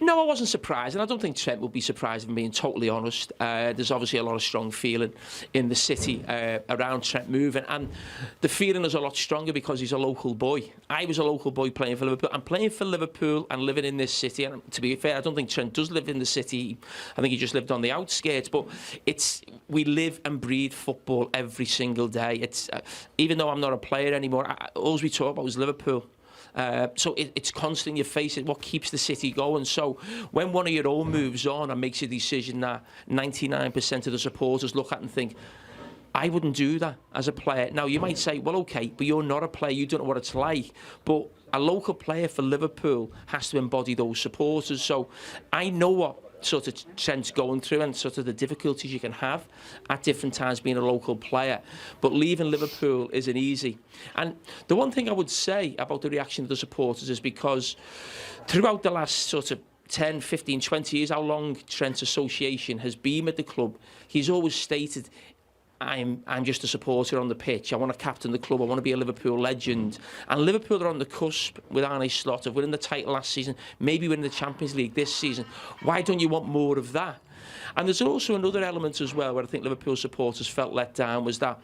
No, I wasn't surprised, and I don't think Trent would be surprised, if I'm being totally honest. There's obviously a lot of strong feeling in the city around Trent moving, and the feeling is a lot stronger because he's a local boy. I was a local boy playing for Liverpool. I'm playing for Liverpool and living in this city, and to be fair, I don't think Trent does live in the city. I think he just lived on the outskirts, but we live and breathe football every single day. It's even though I'm not a player anymore, all we talk about is Liverpool. So it's constantly your face. It's what keeps the city going. So when one of your own moves on and makes a decision that 99% of the supporters look at and think, I wouldn't do that as a player. Now, you might say, well, OK, but you're not a player. You don't know what it's like. But a local player for Liverpool has to embody those supporters. So I know what sort of Trent's going through and sort of the difficulties you can have at different times being a local player. But leaving Liverpool isn't easy. And the one thing I would say about the reaction of the supporters is because throughout the last sort of 10, 15, 20 years, how long Trent's association has been with the club, he's always stated, I'm just a supporter on the pitch. I want to captain the club. I want to be a Liverpool legend. And Liverpool are on the cusp with Arne Slot of winning the title last season, maybe winning the Champions League this season. Why don't you want more of that? And there's also another element as well where I think Liverpool supporters felt let down, was that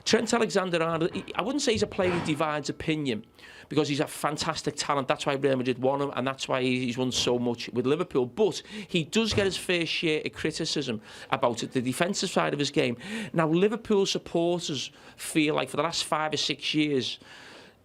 Trent Alexander-Arnold, I wouldn't say he's a player who divides opinion, because he's a fantastic talent. That's why Real Madrid won him, and that's why he's won so much with Liverpool. But he does get his fair share of criticism about the defensive side of his game. Now, Liverpool supporters feel like for the last 5 or 6 years,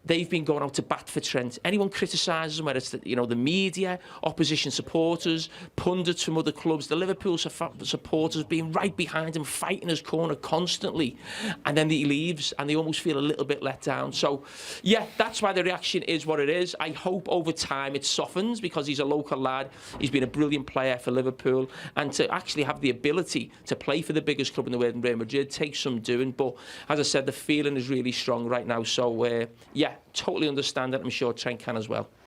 they've been going out to bat for Trent. Anyone criticises him, whether it's the media, opposition supporters, pundits from other clubs, the Liverpool supporters being right behind him, fighting his corner constantly. And then he leaves and they almost feel a little bit let down. So, yeah, that's why the reaction is what it is. I hope over time it softens because he's a local lad. He's been a brilliant player for Liverpool. And to actually have the ability to play for the biggest club in the world, in Real Madrid, takes some doing. But as I said, the feeling is really strong right now. So, yeah, totally understand it. I'm sure Trent can as well.